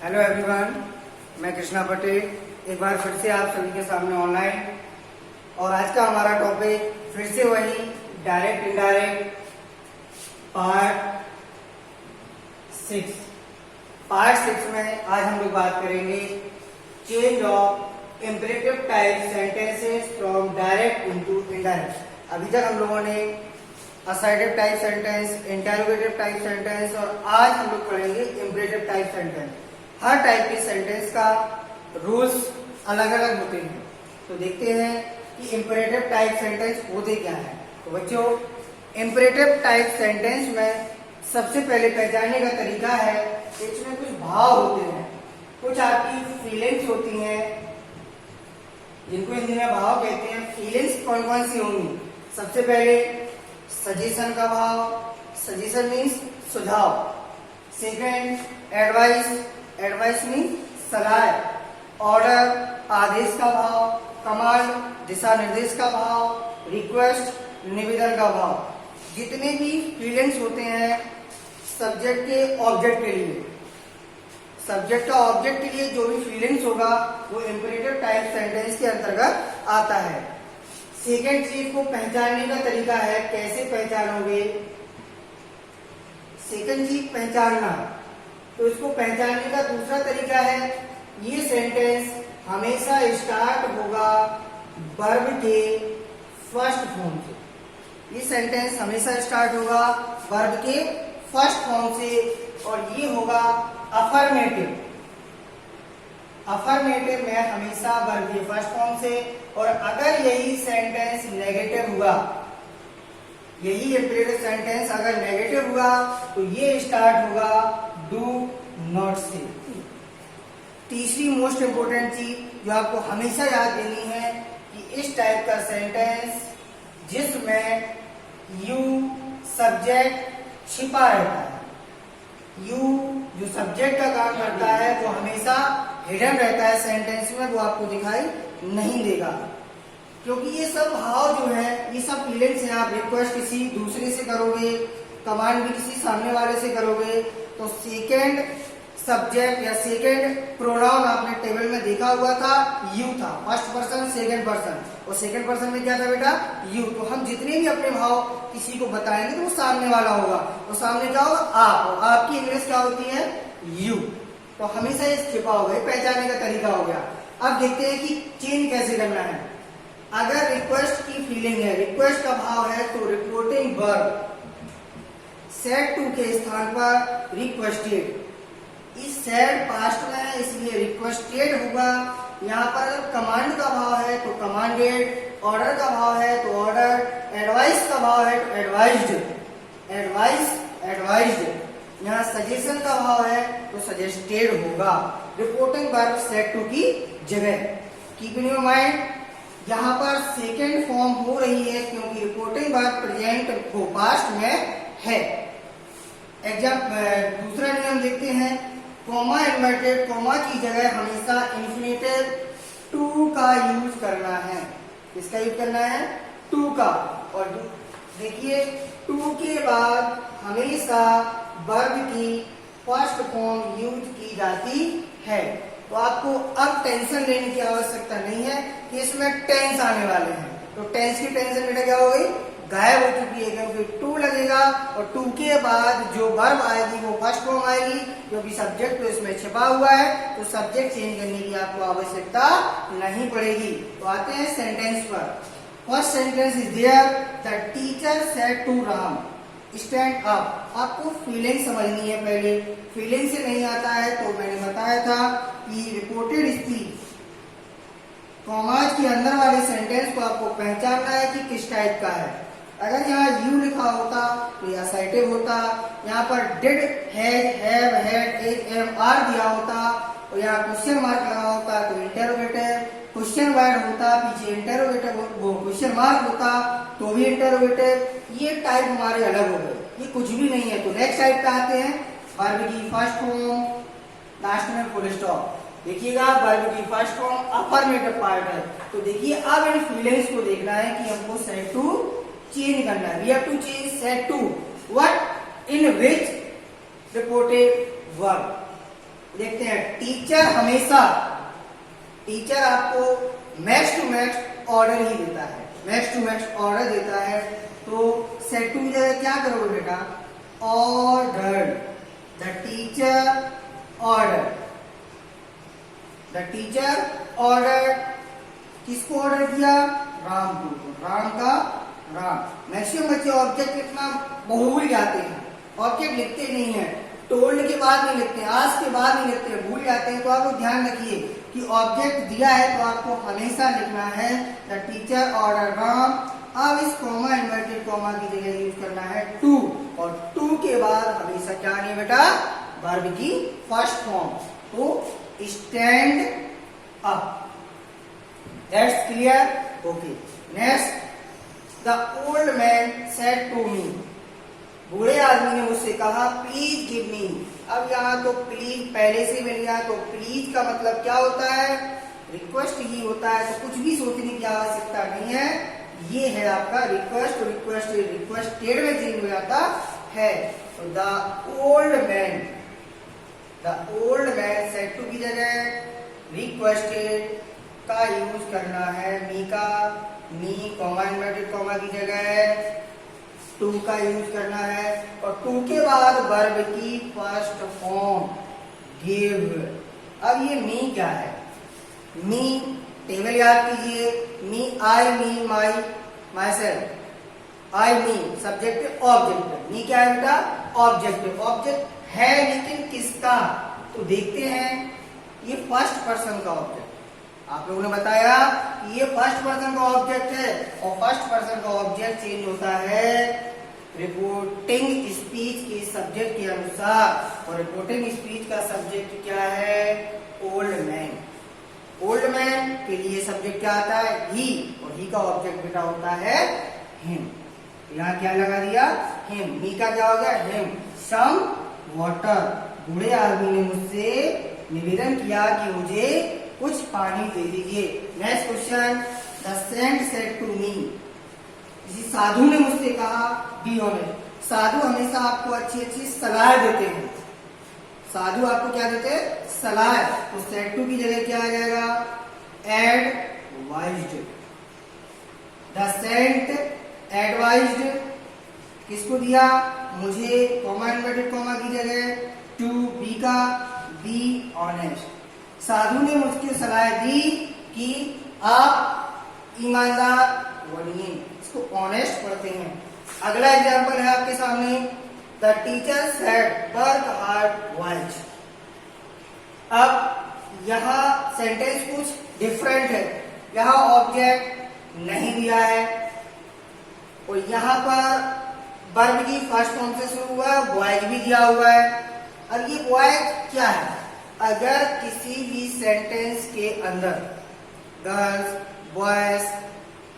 Hello everyone, मैं कृष्णा पटेल एक बार फिर से आप सभी के सामने ऑनलाइन। और आज का हमारा टॉपिक फिर से वही डायरेक्ट इनडायरेक्ट पार्ट 6 में आज हम लोग बात करेंगे change of imperative type sentences from direct into indirect. अभी तक हम लोगों ने assertive type sentence, interrogative type sentence और आज हम लोग पढ़ेंगे इंपेरेटिव टाइप सेंटेंस। हर टाइप के सेंटेंस का रूल्स अलग अलग होते हैं, तो देखते हैं कि इंपेरेटिव टाइप सेंटेंस होते क्या है। तो बच्चों, इंपेरेटिव टाइप सेंटेंस में सबसे पहले पहचानने का तरीका है, इसमें कुछ भाव होते हैं, कुछ आपकी फीलिंग्स होती हैं, जिनको हिंदी में भाव कहते हैं। फीलिंग्स कौन कौन सी होंगी? सबसे पहले सजेशन का भाव, सजेशन मीन्स सुझाव। सेकेंड एडवाइस, एडवाइस मीन्स सलाह। ऑर्डर आदेश का भाव, कमांड दिशा निर्देश का भाव, रिक्वेस्ट निवेदन का भाव। जितने भी फीलिंग्स होते हैं सब्जेक्ट के ऑब्जेक्ट के लिए, सब्जेक्ट का ऑब्जेक्ट के लिए जो भी फीलिंग्स होगा वो इंपेरेटिव टाइप सेंटेंस के अंतर्गत आता है। सेकेंड चीज को पहचानने का तरीका है, कैसे पहचानोगे? सेकेंड चीज पहचानना, तो इसको पहचानने का दूसरा तरीका है, ये सेंटेंस हमेशा स्टार्ट होगा वर्ब के फर्स्ट फॉर्म से। ये सेंटेंस हमेशा स्टार्ट होगा वर्ब के फर्स्ट फॉर्म से और ये होगा अफर्मेटिव। अफर्मेटिव में हमेशा वर्ब के फर्स्ट फॉर्म से। और अगर यही सेंटेंस नेगेटिव हुआ, यही इंपेरेटिव सेंटेंस अगर नेगेटिव हुआ तो ये स्टार्ट होगा डू नॉट से। तीसरी मोस्ट इंपोर्टेंट चीज जो आपको हमेशा याद देनी है कि इस टाइप का सेंटेंस जिसमें यू सब्जेक्ट छिपा रहता है, यू जो सब्जेक्ट का काम करता है वो हमेशा हिडन रहता है सेंटेंस में, वो आपको दिखाई नहीं देगा। क्योंकि ये सब भाव जो है, ये सब फीलिंग्स हैं। आप रिक्वेस्ट किसी दूसरे से करोगे, कमांड भी किसी सामने वाले से करोगे, तो सेकेंड सब्जेक्ट या सेकेंड प्रोनाउन आपने टेबल में देखा हुआ था, यू था। फर्स्ट पर्सन सेकेंड पर्सन, और सेकेंड पर्सन में क्या था बेटा? यू। तो हम जितने भी अपने भाव किसी को बताएंगे तो वो सामने वाला होगा, तो सामने क्या होगा? आप। और आपकी इंग्लिश क्या होती है? यू। तो हमेशा ये छिपा होगा, ये पहचानने का तरीका हो गया। अब देखते हैं कि चेंज कैसे करना है। अगर रिक्वेस्ट की फीलिंग है, रिक्वेस्ट का भाव है, तो रिपोर्टिंग वर्ब सेड टू के स्थान पर रिक्वेस्टेड। इस सेड पास्ट में है इसलिए रिक्वेस्टेड होगा। यहाँ पर कमांड का भाव है तो कमांडेड, ऑर्डर का भाव है तो ऑर्डर, एडवाइस का भाव है तो एडवाइज्ड, एडवाइस एडवाइज्ड। यहाँ सजेशन का भाव है तो सजेस्टेड होगा। रिपोर्टिंग वर्ब सेड टू की जगह। कीप इन योर माइंड, यहाँ पर सेकेंड फॉर्म हो रही है क्योंकि रिपोर्टिंग वर्ब प्रेजेंट को पास्ट में है। दूसरा नियम देखते हैं, कॉमा इन्वर्टेड कॉमा की जगह हमेशा इंफिनिटिव टू का यूज करना है। किसका यूज करना है? टू का। और देखिए टू के बाद हमेशा वर्ब की फर्स्ट फॉर्म यूज की जाती है। तो आपको अब टेंशन लेने की आवश्यकता नहीं है कि इसमें टेंस आने वाले हैं, तो टेंस की टेंशन बेटा क्या हो गई? गायब हो चुकी है, क्योंकि टू लगेगा और टू के बाद जो वर्ब आएगी वो फर्स्ट फॉर्म आएगी, क्योंकि सब्जेक्ट तो इसमें छिपा हुआ है, तो सब्जेक्ट चेंज करने की आपको आवश्यकता नहीं पड़ेगी। तो आते हैं सेंटेंस पर। First sentence is there, the teacher said to Ram stand up. आपको फीलिंग समझनी है पहले, फीलिंग से नहीं आता है तो मैंने बताया था कि रिपोर्टेड स्पीच कॉमाज के अंदर वाले सेंटेंस को आपको पहचानना है कि किस टाइप का है। अगर यहाँ यू लिखा होता तो यह असर्टिव होता, यहाँ पर did, has, have, had, is, am, are दिया होता और यहाँ क्वेश्चन मार्क लगा होता तो इंटरोगेटिव, क्वेश्चन वर्ड होता, पीछे इंटरोगेटिव वो क्वेश्चन मार्क होता तो भी इंटरोगेटिव। ये टाइप हमारे अलग हो गए, ये कुछ भी नहीं है। तो नेक्स्ट टाइप पे आते हैं, वर्ब की फर्स्ट फॉर्म, लास्ट में फुल स्टॉप। देखिएगा वर्ब की फर्स्ट फॉर्म अफर्मेटिव पार्ट है, तो देखिए अब इन फीलिंग्स को देखना है कि हमको सेड टू चेंज करना है। We have to change said to what? In which reported verb. देखते हैं। टीचर आपको मैक्स टू मैक्स ऑर्डर ही देता है, मैक्स टू मैक्स ऑर्डर देता है। तो सेट टू की जगह क्या करोगे बेटा? Order. The teacher order. The teacher order. किसको ऑर्डर दिया? राम को। राम का राम। मैक्सिमम बच्चे ऑब्जेक्ट लिखना भूल जाते हैं, ऑब्जेक्ट लिखते नहीं है, टोल्ड के बाद नहीं लिखते, आज के बाद नहीं लिखते, भूल जाते हैं। तो आप लोग ध्यान रखिए कि ऑब्जेक्ट दिया है तो आपको हमेशा लिखना है द टीचर ऑर्डर राम। अब इस कॉमा, इन्वर्टेड कॉमा की जगह यूज करना है टू, और टू के बाद हमेशा क्या नहीं बेटा? वर्ब की फर्स्ट फॉर्म। तो stand up. That's clear? Okay. Next, the old man said to me. बूढ़े आदमी ने मुझसे कहा प्लीज गिव मी। अब यहाँ तो प्लीज पहले से मिल गया, तो प्लीज का मतलब क्या होता है? रिक्वेस्ट ही होता है, तो कुछ भी सोचने की आवश्यकता नहीं है। ये है आपका रिक्वेस्ट। रिक्वेस्टेड में चेंज हो जाता है। तो the old man said to की जगह रिक्वेस्टेड का यूज करना है मी का। मी कॉमा इन्वर्टेड कॉमा की जगह टू का यूज करना है, और टू के बाद वर्ब की फर्स्ट फॉर्म गिव। अब ये मी क्या है? मी टेबल याद कीजिए। Me, I, me, myself. I, me subject object. Me क्या है बेटा? ऑब्जेक्ट। ऑब्जेक्ट है लेकिन किसका? तो देखते हैं। ये फर्स्ट पर्सन का ऑब्जेक्ट। आप लोगों ने बताया कि ये फर्स्ट पर्सन का ऑब्जेक्ट है, और फर्स्ट पर्सन का ऑब्जेक्ट चेंज होता है रिपोर्टिंग स्पीच के सब्जेक्ट के अनुसार। और रिपोर्टिंग स्पीच का सब्जेक्ट क्या है? Old man. ओल्ड मैन के लिए सब्जेक्ट क्या आता है? ही, और ही का ऑब्जेक्ट बेटा होता है हिम। यहाँ क्या लगा दिया? हिम। ही का क्या हो गया? हिम। Some water. बूढ़े आदमी ने मुझसे निवेदन किया कि मुझे कुछ पानी दे दीजिए। Next question, the saint said to me. किसी साधु ने मुझसे कहा बी ऑनेस्ट। साधु हमेशा आपको अच्छी अच्छी सलाह देते हैं। साधु आपको क्या देते हैं? सलाह। तो सेड टू की जगह क्या आ जाएगा? एडवाइज्ड। द सेंट एडवाइज्ड किसको दिया? मुझे। कॉमा इन्वर्टेड कॉमा की जगह टू बी का बी ऑनेस्ट। साधु ने मुझको सलाह दी कि आप ईमानदार बनिए। इसको ऑनेस्ट पढ़ते हैं। अगला एग्जांपल है आपके सामने, the teacher said work hard watch. अब यहाँ सेंटेंस कुछ डिफरेंट है। यहाँ ऑब्जेक्ट नहीं दिया है, और यहाँ पर वर्ब की फर्स्ट फॉर्म से शुरू हुआ है, वॉइस भी दिया हुआ है। अब ये वॉइस क्या है? अगर किसी भी सेंटेंस के अंदर गर्ल्स, बॉयज,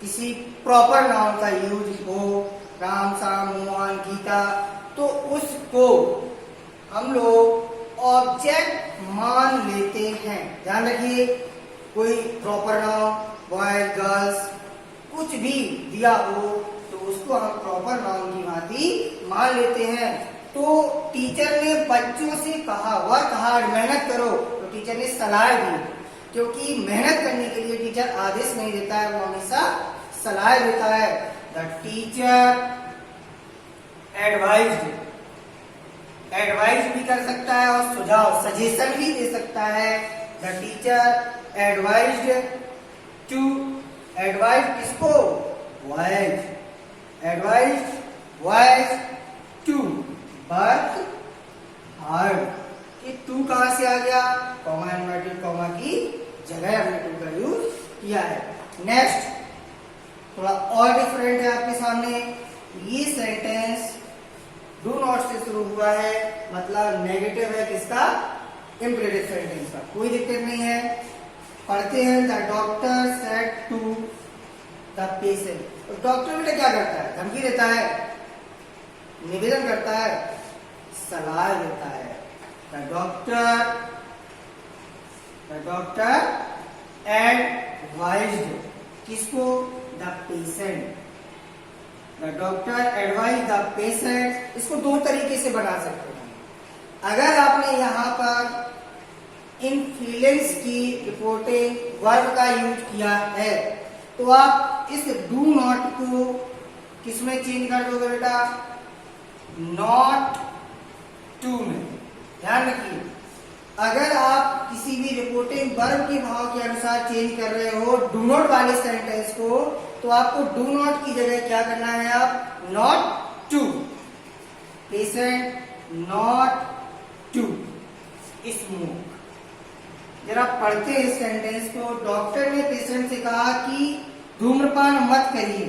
किसी प्रॉपर नाउन का यूज हो, राम, श्याम, मोहन, गीता, तो उसको हम लोग ऑब्जेक्ट मान लेते हैं। ध्यान रखिए, कोई प्रॉपर नाउन, बॉयज, गर्ल्स कुछ भी दिया हो तो उसको हम प्रॉपर नाउन की भांति मान लेते हैं। तो टीचर ने बच्चों से कहा वर्क हार्ड, मेहनत करो, तो टीचर ने सलाह दी। क्योंकि मेहनत करने के लिए टीचर आदेश नहीं देता है, वो हमेशा सलाह देता है। The teacher advised. एडवाइज भी कर सकता है और सुझाव, सजेशन भी दे सकता है। The teacher advised to. Advise किसको? Wise. Advise wise to work hard. कि टू कहां से आ गया? कॉमा इन्वर्टेड कॉमा की जगह हमने टू का यूज किया है। नेक्स्ट थोड़ा और डिफरेंट है आपके सामने। ये सेंटेंस डू नॉट से शुरू हुआ है, मतलब नेगेटिव है किसका? इंपरेटिव सेंटेंस का। कोई दिक्कत नहीं है, पढ़ते हैं। The doctor said to the patient. तो डॉक्टर बेटा क्या करता है? धमकी देता है, निवेदन करता है, सलाह देता है। द डॉक्टर एडवाइज्ड किसको? The patient. The doctor advise the patient. इसको दो तरीके से बना सकते हैं। अगर आपने यहाँ पर इन्फ्लुएंस की रिपोर्टिंग वर्ब का यूज किया है, तो आप इस डू नॉट को किसमें चेंज कर दोगे बेटा? नॉट टू में। ध्यान रखिए, अगर आप किसी भी रिपोर्टिंग वर्ब के भाव के अनुसार चेंज कर रहे हो डू नॉट वाले सेंटेंस को, तो आपको डू नॉट की जगह क्या करना है? आप not to, patient not to smoke. जरा पढ़ते हैं इस सेंटेंस को। डॉक्टर ने पेशेंट से कहा कि धूम्रपान मत करिए।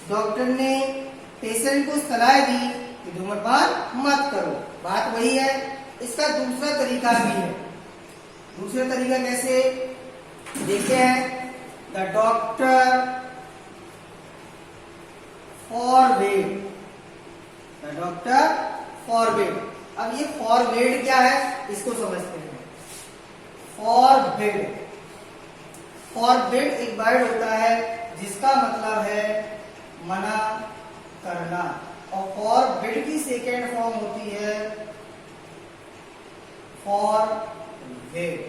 डॉक्टर ने पेशेंट को सलाह दी कि धूम्रपान मत करो। बात वही है। इसका दूसरा तरीका भी है। दूसरा तरीका कैसे देखते हैं? The doctor forbid, the doctor forbid. अब ये फॉरबिड क्या है इसको समझते हैं। फॉरबिड, फॉरबिड एक वर्ड होता है जिसका मतलब है मना करना, और फॉरबिड की सेकेंड फॉर्म होती है फॉरबिड।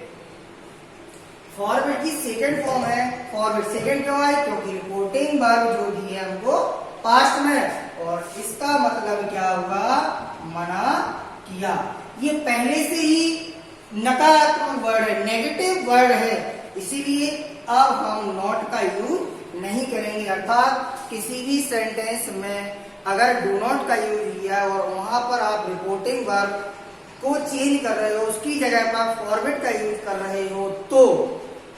फॉरबिड की सेकेंड फॉर्म है फॉरबिड। सेकेंड क्यों है? क्योंकि रिपोर्टिंग वर्ब जो दी है हमको पास्ट में, और इसका मतलब क्या होगा? मना किया। ये पहले से ही नकारात्मक वर्ड है, नेगेटिव वर्ड है, इसीलिए अब हम नॉट का यूज नहीं करेंगे। अर्थात किसी भी सेंटेंस में अगर डू नॉट का यूज किया और वहां पर आप रिपोर्टिंग वर्ब को चेंज कर रहे हो, उसकी जगह पर आप फॉरबिड का यूज कर रहे हो, तो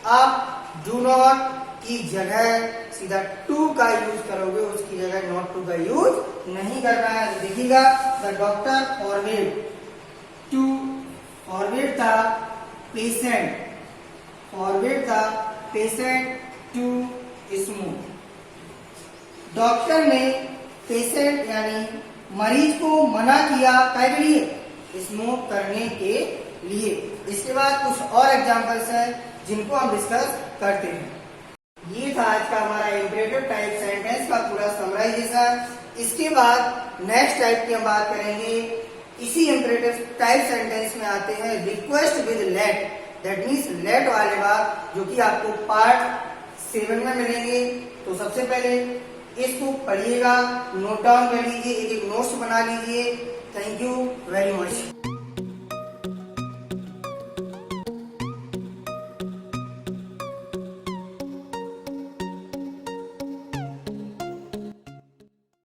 आप डू नॉट की जगह सीधा टू का यूज करोगे, उसकी जगह नॉट टू का यूज नहीं करना है। देखिएगा, the doctor forbid to, forbid था पेशेंट, फॉरबिड था पेशेंट टू स्मोक। डॉक्टर ने पेशेंट यानी मरीज को मना किया काय के लिए? स्मोक करने के लिए। इसके बाद कुछ और एग्जांपल्स हैं जिनको हम डिस्कस करते हैं। ये था आज का हमारा इंपरेटिव टाइप सेंटेंस का पूरा समराइजेशन। इसके बाद नेक्स्ट टाइप की हम बात करेंगे। इसी इंपरेटिव टाइप सेंटेंस में आते हैं request with let, that means let वाले बात, जो कि आपको पार्ट 7 में मिलेंगे। तो सबसे पहले इसको पढ़िएगा, नोट डाउन कर लीजिए, एक एक नोट्स बना लीजिए। Thank you very much.